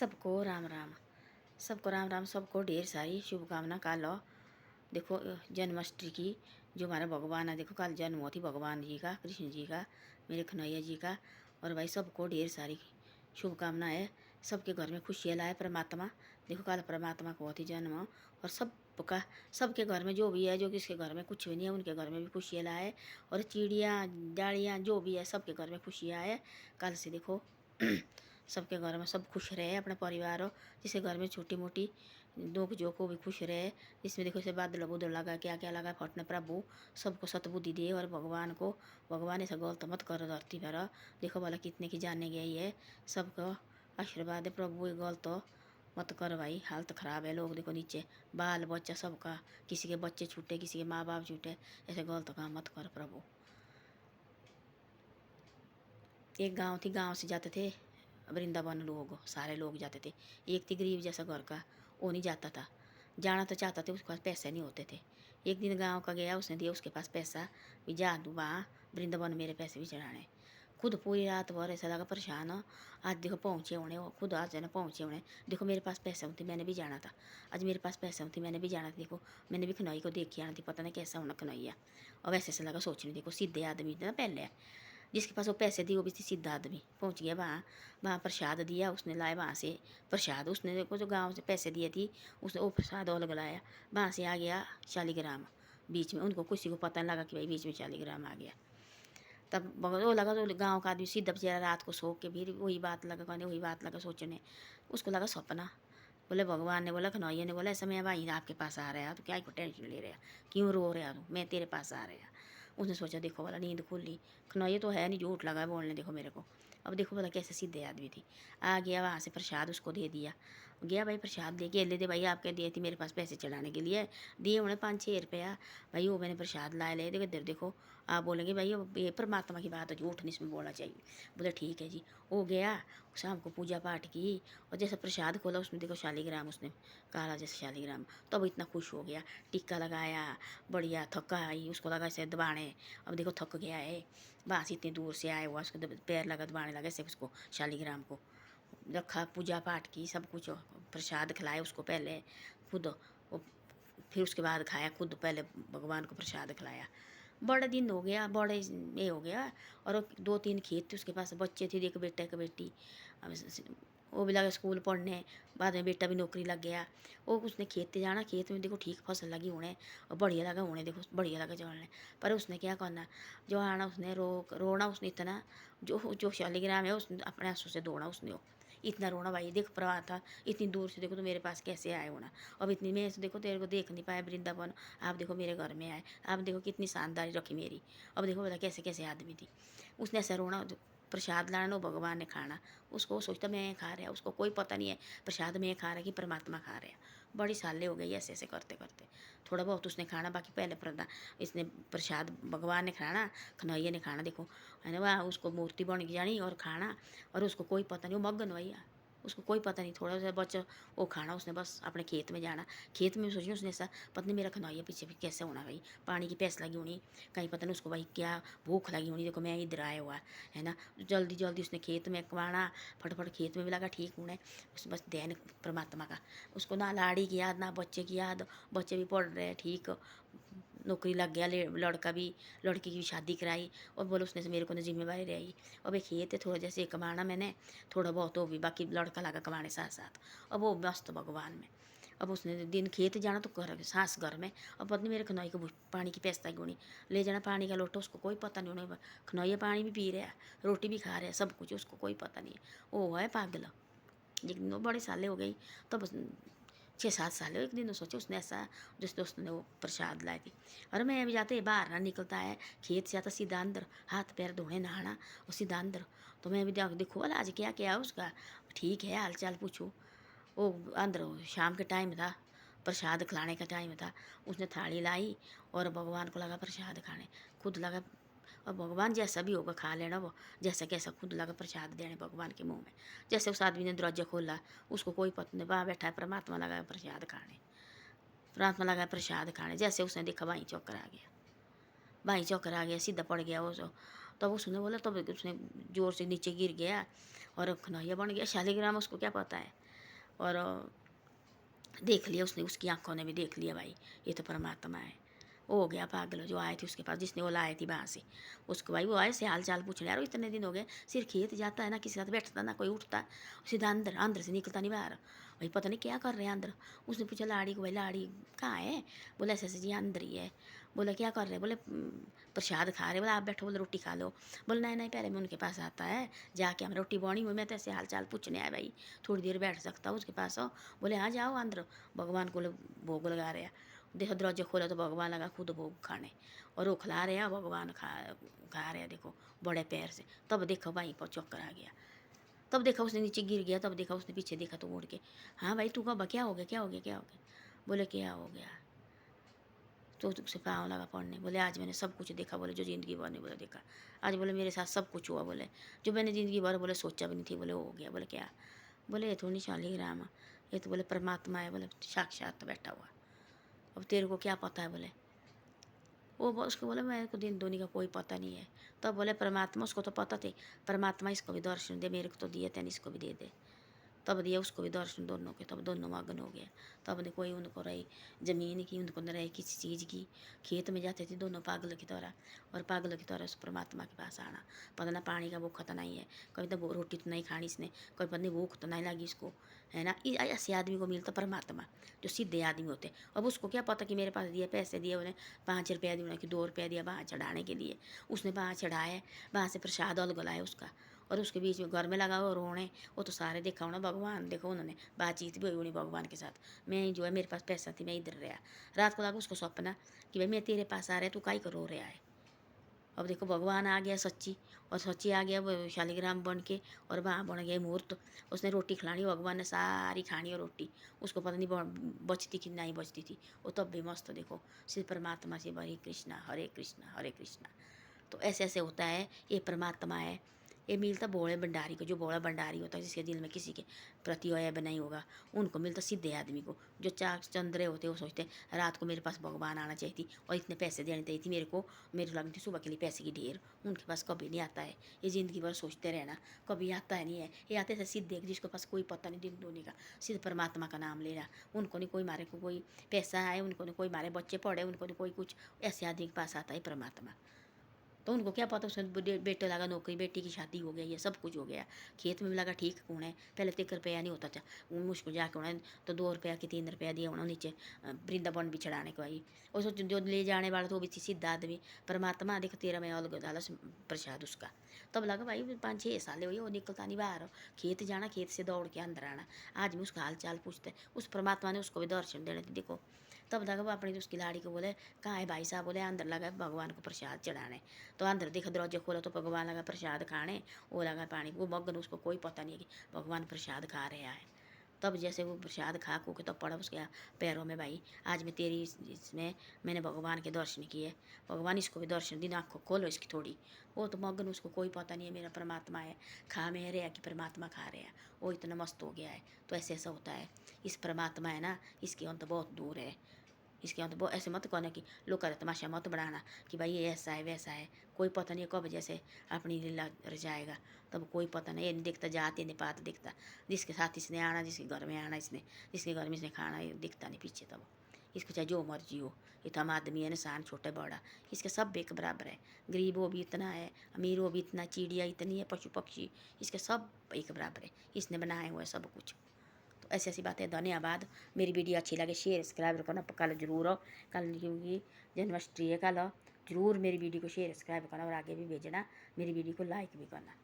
सबको राम राम। सबको राम राम। सबको ढेर सारी शुभकामना। कल देखो जन्माष्टमी की, जो हमारा भगवान है, देखो कल जन्म हुआ थी भगवान जी का, कृष्ण जी का, मेरे कन्हैया जी का। और भाई सबको ढेर सारी शुभकामना है। सबके घर में खुशियाँ लाए परमात्मा। देखो कल परमात्मा को हुआ थी जन्म, और सबका, सबके घर में जो भी है, जो किसके घर में कुछ भी नहीं है, उनके घर में भी खुशियाँ लाए। और चिड़ियाँ डाड़ियाँ जो भी है, सबके घर में खुशियाँ आए। कल से देखो सबके घर में सब खुश रहे, अपने परिवार हो, जिसके घर में छोटी मोटी दुख जो को भी खुश रहे। इसमें देखो इसे बादल बुदल लगा, क्या क्या लगा, फटने प्रभु सबको सतबुद्धि दे। और भगवान को, भगवान ऐसा गलत मत करो धरती पर। देखो भला कितने की जाने गई है, सबको आशीर्वाद है प्रभु, ये गलत मत करो भाई। हालत ख़राब है, लोग देखो नीचे बाल बच्चा सबका, किसी के बच्चे छूटे, किसी के माँ बाप छूटे, ऐसे गलत काम मत कर प्रभु। एक गांव थी, गांव से जाते थे वृंदावन, लोग सारे लोग जाते थे। एक थी गरीब जैसा घर का, वो नहीं जाता था, जाना तो चाहता था, उसके पास पैसे नहीं होते थे। एक दिन गांव का गया, उसने दिया उसके पास पैसा, भी जा तू वहाँ वृंदावन मेरे पैसे भी चढ़ाने। खुद पूरी रात भर ऐसा लगा परेशान हो। आज देखो पहुँचे होने, वो खुद आज है ना पहुँचे होने। देखो मेरे पास पैसे होती मैंने भी जाना था, आज मेरे पास पैसे होती मैंने भी जाना था। देखो मैंने भी खनौई को देख के आना थी, पता नहीं कैसा होना खनौइया। और वैसे ऐसा लगा सोचने, देखो सीधे आदमी ना पहले, जिसके पास वो पैसे दिए वो भी सीधा आदमी पहुंच गया वहाँ। वहाँ प्रसाद दिया उसने, लाए वहाँ से प्रसाद, उसने देखो जो गांव से पैसे दिए थी, उसने वो प्रसाद और लगाया। वहाँ से आ गया शालिग्राम बीच में, उनको किसी को पता नहीं लगा कि भाई बीच में शालिग्राम आ गया। तब वो लगा तो गांव का आदमी सीधा बेचारा रात को सो के फिर वही बात लगा कहने, वही बात लगा सोचने, उसको लगा सपना। बोले भगवान ने बोला, कन्हैया ने बोला, ऐसा मैं भाई आपके पास आ रहा है, तो क्या को टेंशन ले रहा, क्यों रो रहा तू, मैं तेरे पास आ रहा। उसने सोचा देखो वाला नींद खुली, कन्हैया तो है नहीं, झूठ लगा बोलने देखो मेरे को। अब देखो बोला कैसे सीधे आदमी थी। आ गया वहाँ से प्रसाद उसको दे दिया, गया भाई प्रसाद दे के, ले दे भाई आपके दिए थी मेरे पास पैसे चढ़ाने के लिए, दिए उन्हें 5-6 रुपया। भाई वो मैंने प्रसाद लाए, ले देखो इधर देखो। आप बोलेंगे भाई ये परमात्मा की बात है, झूठ नहीं इसमें बोलना चाहिए। बोले ठीक है जी। वो गया, शाम को पूजा पाठ की, और जैसे प्रसाद खोला उसमें देखो शालिग्राम, उसने काला जैसे शालिग्राम। तो अब इतना खुश हो गया, टिक्का लगाया, बढ़िया थका आई, उसको लगा ऐसे दबाने। अब देखो थक गया है, बस इतनी दूर से आया हुआ, उसको पैर लगा दबाने लगा ऐसे, उसको शालिग्राम को रखा, पूजा पाठ की, सब कुछ प्रसाद खिलाया उसको पहले खुद, वो फिर उसके बाद खाया खुद, पहले भगवान को प्रसाद खिलाया। बड़ा दिन हो गया, बड़े ये हो गया। और 2-3 खेत थे उसके पास, बच्चे थे, एक बेटा एक बेटी। अब वो भी लगा स्कूल पढ़ने, बाद में बेटा भी नौकरी लग गया। वो उसने खेत जाना, खेत में देखो ठीक फसल लगी उन्हें, और बढ़िया लगा उन्हें, देखो बढ़िया लगा चलने। पर उसने क्या करना, जो आना उसने रोना उसने इतना, जो जो शालिग्राम है उसने अपने आंसू से धोना उसने, वो इतना रोना भाई, देख प्रवाह था इतनी दूर से, देखो तो मेरे पास कैसे आए होना। अब इतनी मैं देखो तेरे को देख नहीं पाया वृंदावन, आप देखो मेरे घर में आए, आप देखो कितनी शानदारी रखी मेरी। अब देखो बता कैसे कैसे आदमी थी। उसने ऐसा रोना, प्रसाद लाना भगवान ने खाना, उसको सोचता मैं खा रहा, उसको कोई पता नहीं है प्रसाद में खा रहा कि परमात्मा खा रहा। बड़ी सालें हो गई ऐसे ऐसे करते करते, थोड़ा बहुत उसने खाना, बाकी पहले इसने प्रसाद भगवान ने खाना, कन्हैया ने खाना, देखो है ना, वह उसको मूर्ति बन गई जानी और खाना। और उसको कोई पता नहीं, वो मगन भैया, उसको कोई पता नहीं, थोड़ा सा बच्चा वो खाना, उसने बस अपने खेत में जाना। खेत में सोची उसने ऐसा, पत्नी मेरा कन्हैया पीछे भी कैसे होना भाई, पानी की प्यास लगी होनी, कहीं पता नहीं उसको भाई क्या भूख लगी होनी, देखो मैं इधर आया हुआ है ना। जल्दी जल्दी उसने खेत में कमाना, फटाफट खेत में भी लगा ठीक होने, उस बस ध्यान परमात्मा का। उसको ना लाड़ी की याद, ना बच्चे की याद, बच्चे भी पढ़ रहे ठीक, नौकरी लग गया, लड़का भी, लड़की की भी शादी कराई। और बोलो उसने से मेरे को ना जिम्मेवारी रही। अब एक खेत है थोड़ा जैसे कमाना मैंने, थोड़ा बहुत हो भी, बाकी लड़का लगा कमाने साथ साथ। अब वो मस्त भगवान में। अब उसने दिन खेत जाना तो घर सास घर में, अब पत्नी मेरे खनौई को पानी की प्यास गुणी, ले जाना पानी का लोटा, उसको कोई पता नहीं, उन्हें खनौइया पानी भी पी रहा है, रोटी भी खा रहा है, सब कुछ उसको कोई पता नहीं है, वो है पागल। लेकिन वो बड़े साले हो गई, तब 6-7 साल एक दिन सोचे उसने ऐसा, जिस दोस्त ने वो प्रसाद लाई थी। और मैं अभी जाते बाहर ना निकलता है, खेत से आता सीधा अंदर, हाथ पैर धोने नहाना और सीधा अंदर। तो मैं भी देखो वाला आज क्या क्या उसका, ठीक है हाल चाल पूछो। वो अंदर शाम के टाइम था, प्रसाद खिलाने का टाइम था, उसने थाली लाई और भगवान को लगा प्रसाद खाने, खुद लगा। और भगवान जैसा भी होगा खा लेना, वो जैसा कैसा खुद लगा प्रसाद देने भगवान के मुंह में। जैसे उस आदमी ने दरवाजा खोला, उसको कोई पता नहीं, वहाँ बैठा है परमात्मा लगा प्रसाद खाने, परमात्मा लगा प्रसाद खाने। जैसे उसने देखा वहीं चौकर आ गया, वहीं चौकर आ गया, सीधा पड़ गया वो। तब उसने बोला, तब उसने जोर से नीचे गिर गया और खनौइया बन गया शालिग्राम, उसको क्या पता है। और देख लिया उसने, उसकी आंखों ने भी देख लिया भाई ये तो परमात्मा है। वो हो गया पागल जो आए थे उसके पास, जिसने वो लाए थी वहाँ से। उसको भाई वो आए से हाल चाल पूछने, यार इतने दिन हो गए, सिर खेत जाता है ना किसी साथ बैठता ना कोई उठता, सीधा अंदर अंदर से निकलता नहीं बाहर। भाई पता नहीं क्या कर रहे हैं अंदर। उसने पूछा लाड़ी को, भाई लाड़ी कहाँ है? बोला ऐसे ऐसे जी अंदर ही है। बोला क्या कर रहे? बोले प्रसाद खा रहे। बोला आप बैठो, बोले रोटी खा लो। बोले नहीं नहीं पहले मैं उनके पास आता है, जाके हम रोटी बनी हुई, मैं तो ऐसे हाल चाल पूछने आया भाई, थोड़ी देर बैठ सकता हूँ उसके पास हो। बोले हाँ जाओ अंदर, भगवान को भोग लगा रहे हैं। देखो दरवाजा खोला तो भगवान लगा खुद भोग खाने, और वो खिला रहे हैं, भगवान खा रहे हैं देखो बड़े पैर से। तब देखो भाई पर चक्कर आ गया। तब देखा उसने नीचे गिर गया, तब देखा उसने पीछे देखा तो मुड़ के, हाँ भाई तू कब क्या हो गया क्या हो गया क्या हो गया? बोले क्या हो गया? तो तुमसे पाँव लगा पड़ने। बोले आज मैंने सब कुछ देखा, बोले जो ज़िंदगी भर नहीं बोले देखा। आज बोले मेरे साथ सब कुछ हुआ, बोले जो मैंने ज़िंदगी भर बोले सोचा भी नहीं थी, बोले वो हो गया। बोले क्या? बोले ये तो नहीं शालिग्राम, ये तो बोले परमात्मा है, बोले साक्षात बैठा हुआ। अब तेरे को क्या पता है? बोले वो उसको बोले मेरे को दिन दुनिया का कोई पता नहीं है। तब बोले परमात्मा, उसको तो पता थे, परमात्मा इसको भी दर्शन दे, मेरे को तो दिए थे इसको भी दे दे। तब दिया उसको भी दर्शन दोनों के, तब दोनों मगन हो गया। तब ने कोई उनको रही ज़मीन की, उनको न रही किसी चीज़ की। खेत में जाते थे दोनों पागल की तरह, और पागल की तरह उस परमात्मा के पास आना। पता ना पानी का भूखा तो नहीं है, कभी तो रोटी तो नहीं खानी इसने, कभी पता नहीं भूख तो नहीं लगी इसको, है ना। ऐसे आदमी को मिलता परमात्मा, जो सीधे आदमी होते। अब उसको क्या पता कि मेरे पास दिए पैसे दिए उन्हें, 5 रुपया दिए उन्हें कि 2 रुपया दिया वहाँ चढ़ाने के लिए। उसने वहाँ चढ़ाए, वहाँ से प्रसाद अलगलाए उसका, और उसके बीच में घर में लगा हुआ रोने। वो तो सारे देखा होना भगवान, देखो उन्होंने बातचीत भी हुई होनी भगवान के साथ। मैं जो है मेरे पास पैसा थी, मैं इधर रहा। रात को लगा उसको सपना कि भाई मैं तेरे पास आ रहा है, तू काई को रो रहा है। अब देखो भगवान आ गया सच्ची, और सच्ची आ गया वो शालिग्राम बन के, और वहाँ बन गया मुहूर्त। उसने रोटी खिलानी, भगवान ने सारी खानी और रोटी, उसको पता नहीं बचती कि नहीं बचती थी। वो तब भी मस्त देखो, श्री परमात्मा से हरे कृष्णा हरे कृष्णा हरे कृष्णा। तो ऐसे ऐसे होता है, ये परमात्मा है। ये मिलता भोले भंडारी को, जो भोला भंडारी होता है जिसके दिल में किसी के प्रति अयब नहीं होगा, उनको मिलता सीधे आदमी को। जो चाक चंद्रे होते वो सोचते रात को मेरे पास भगवान आना चाहिए थी, और इतने पैसे देने चाहिए थी मेरे को, मेरे लगती सुबह के लिए पैसे की ढेर। उनके पास कभी नहीं आता है, ये ज़िंदगी भर सोचते रहना, कभी आता है नहीं है। ये आते थे सीधे, जिसके पास कोई पता नहीं दिन दुनिया का, सीधे परमात्मा का नाम ले रहा। उनको नहीं कोई मारे को कोई पैसा है, उनको नहीं कोई मारे बच्चे पढ़े, उनको नहीं कोई कुछ। ऐसे आदमी के पास आता है परमात्मा। तो उनको क्या पता, उसमें बेटे लगा नौकरी, बेटी की शादी हो गई, ये सब कुछ हो गया। खेत में भी लगा ठीक कौन है, पहले तो 1 रुपया नहीं होता था, मुश्किल जाके उन्हें तो 2 रुपया कि 3 रुपया दिया उन्होंने नीचे वृंदावन भी चढ़ाने को आई। और सोच जो ले जाने वाला तो वो भी थी सीधा आदमी। परमात्मा देख तेरा मैं अलग डाला प्रसाद उसका। तब लगा भाई 5-6 साल हुई वो निकलता नहीं बाहर, खेत जाना, खेत से दौड़ के अंदर आना। आज भी उसका हाल चाल पूछते, उस परमात्मा ने उसको भी दर्शन देने थे देखो। तब लगा वो अपनी उसकी लाड़ी को बोले कहाँ है भाई साहब? बोले अंदर लगा भगवान को प्रसाद चढ़ाने। तो अंदर देखा दरवाजा खोला तो भगवान लगा प्रसाद खाने, वो लगा पानी, वो मगन, उसको कोई पता नहीं है कि भगवान प्रसाद खा रहे हैं। तब जैसे वो प्रसाद खा खू के तब पड़ा उसके पैरों में, भाई आज मैं तेरी इसमें मैंने भगवान के दर्शन किए, भगवान इसको भी दर्शन दी, आँख को खोलो इसकी थोड़ी। वो तो मगन, उसको कोई पता नहीं है मेरा परमात्मा है, खा मेरे है कि परमात्मा खा रहे हैं। वो इतना मस्त हो गया है। तो ऐसे ऐसा होता है, इस परमात्मा है ना, इसके अंत बहुत दूर है। इसके अंत बहुत ऐसे मत कहना कि लोग करे तमाशा मत बढ़ाना कि भाई ये ऐसा है वैसा है। कोई पता नहीं कब जैसे अपनी लीला रचाएगा, तब कोई पता नहीं। ये नहीं दिखता जाति नहीं पात दिखता, जिसके साथ इसने आना, जिसके घर में आना इसने, जिसके घर में इसने खाना, ये दिखता नहीं पीछे। तब इसको चाहे जो मर्जी हो, ये तो हम आदमी है, इंसान छोटे बड़ा, इसके सब एक बराबर है। गरीब वो भी इतना है, अमीर वो भी इतना, चिड़िया इतनी है, पशु पक्षी, इसके सब एक बराबर है। इसने बनाए हुए सब कुछ। तो ऐसी ऐसी बातें। धन्यवाद। मेरी वीडियो अच्छी लगे शेयर सब्सक्राइब करना कल जरूर हो, कल क्योंकि जन्माष्टमी है कल। जरूर मेरी वीडियो को शेयर सब्सक्राइब करना और आगे भी भेजना, मेरी वीडियो को लाइक भी करना।